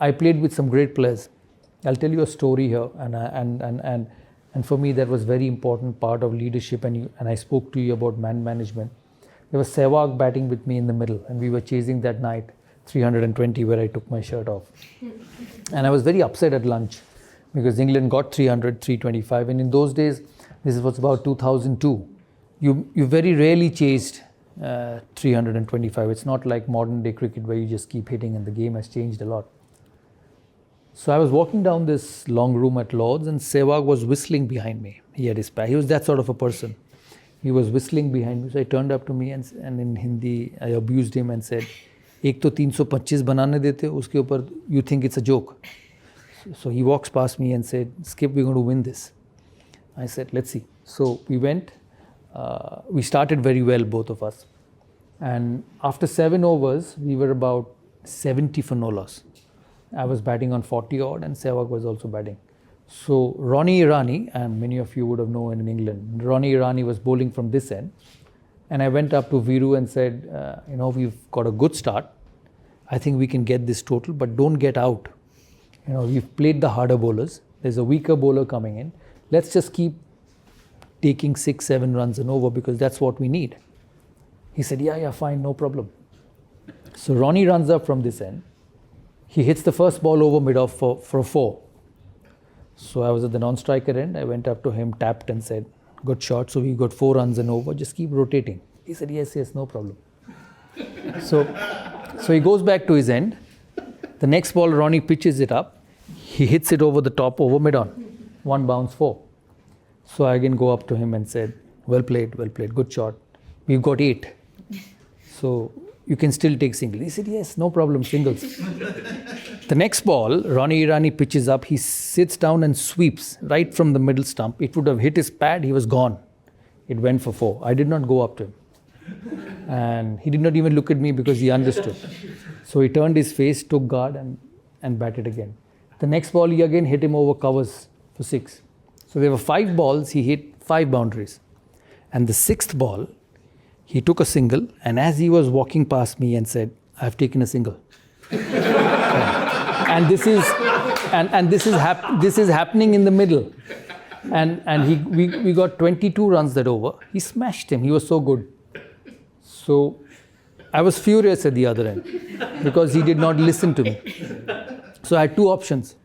I played with some great players. I'll tell you a story here, and for me that was very important part of leadership. And I spoke to you about man management. There was Sehwag batting with me in the middle, and we were chasing that night 320 where I took my shirt off. And I was very upset at lunch because England got 300, 325, and in those days, this was about 2002. You very rarely chased 325. It's not like modern day cricket where you just keep hitting, and the game has changed a lot. So I was walking down this long room at Lord's, and Sehwag was whistling behind me. He had his pack. He was that sort of a person. He was whistling behind me. So I turned up to me and in Hindi I abused him and said, "Ek to 325 banane dete, uske upar you think it's a joke." So he walks past me and said, "Skip, we're going to win this." I said, "Let's see." So we went. We started very well, both of us. And after 7 overs, we were about 70 for no loss. I was batting on 40 odd, and Sehwag was also batting. So Ronnie Irani, and many of you would have known in England, Ronnie Irani was bowling from this end. And I went up to Viru and said, we've got a good start. I think we can get this total, but don't get out. We've played the harder bowlers. There's a weaker bowler coming in. Let's just keep taking 6-7 runs and over, because that's what we need. He said, yeah, fine, no problem. So Ronnie runs up from this end. He hits the first ball over mid-off for a 4. So I was at the non-striker end. I went up to him, tapped and said, "Good shot. So we got 4 runs and over. Just keep rotating." He said, yes, no problem. So he goes back to his end. The next ball, Ronnie pitches it up. He hits it over the top, over mid-on. 1 bounce, 4. So I again go up to him and said, well played, good shot. We've got 8. So you can still take single. He said, yes, no problem, singles. The next ball, Ronnie Irani pitches up. He sits down and sweeps right from the middle stump. It would have hit his pad. He was gone. It went for 4. I did not go up to him. And he did not even look at me because he understood. So he turned his face, took guard and batted again. The next ball, he again hit him over covers for 6. So there were 5 balls. He hit 5 boundaries. And the 6th ball, he took a single, and as he was walking past me and said, "I've taken a single." And this is happening in the middle. And we got 22 runs that over. He smashed him. He was so good. So I was furious at the other end because he did not listen to me. So I had 2 options.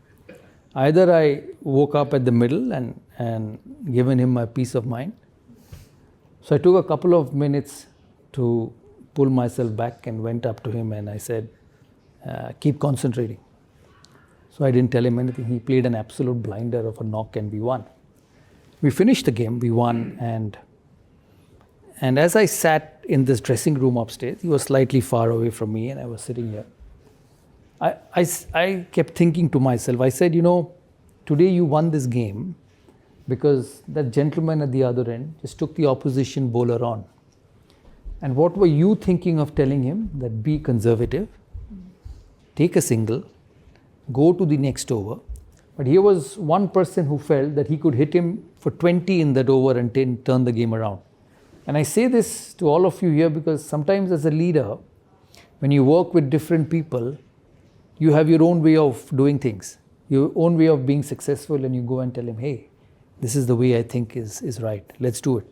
Either I woke up at the middle and given him my peace of mind. So I took a couple of minutes to pull myself back and went up to him and I said, keep concentrating. So I didn't tell him anything. He played an absolute blinder of a knock and we won. We finished the game, we won, and as I sat in this dressing room upstairs, he was slightly far away from me and I was sitting here. I kept thinking to myself, I said, today you won this game because that gentleman at the other end just took the opposition bowler on. And what were you thinking of telling him? That be conservative, take a single, go to the next over. But here was one person who felt that he could hit him for 20 in that over and turn the game around. And I say this to all of you here because sometimes as a leader, when you work with different people, you have your own way of doing things, your own way of being successful, and you go and tell him, hey, this is the way I think is right. Let's do it.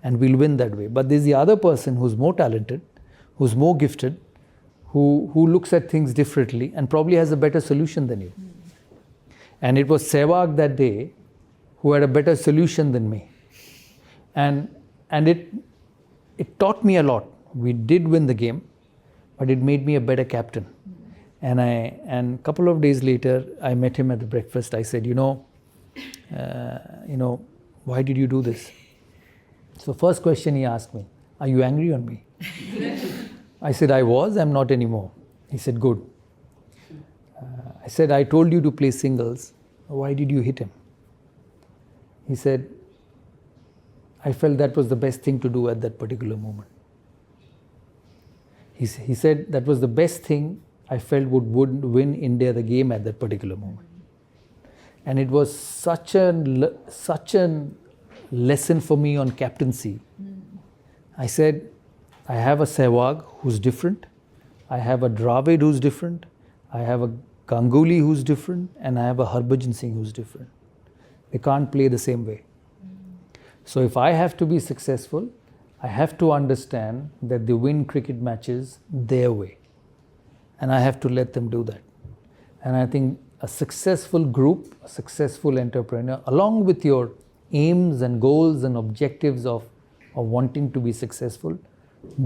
And we'll win that way. But there's the other person who's more talented, who's more gifted, who looks at things differently and probably has a better solution than you. And it was Sehwag that day who had a better solution than me. And it taught me a lot. We did win the game, but it made me a better captain. And a couple of days later, I met him at the breakfast. I said, why did you do this? So first question he asked me, are you angry on me? I said, I was, I'm not anymore. He said, good. I said, I told you to play singles. Why did you hit him? He said, I felt that was the best thing to do at that particular moment. He said that was the best thing I felt would win India the game at that particular moment. And it was such a lesson for me on captaincy. I said, I have a Sehwag who's different. I have a Dravid who's different. I have a Ganguly who's different and I have a Harbhajan Singh who's different. They can't play the same way. So if I have to be successful, I have to understand that they win cricket matches their way. And I have to let them do that. And I think a successful group, a successful entrepreneur, along with your aims and goals and objectives of wanting to be successful,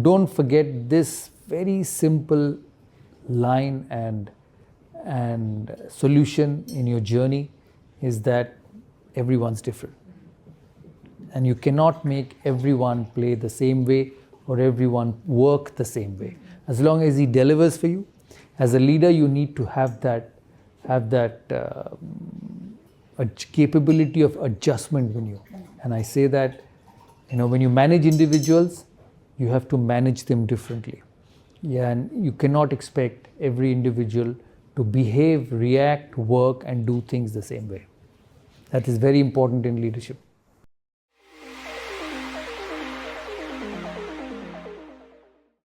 don't forget this very simple line and solution in your journey is that everyone's different. And you cannot make everyone play the same way or everyone work the same way. As long as he delivers for you, as a leader, you need to have that a capability of adjustment in you. And I say that, when you manage individuals, you have to manage them differently. Yeah, and you cannot expect every individual to behave, react, work, and do things the same way. That is very important in leadership.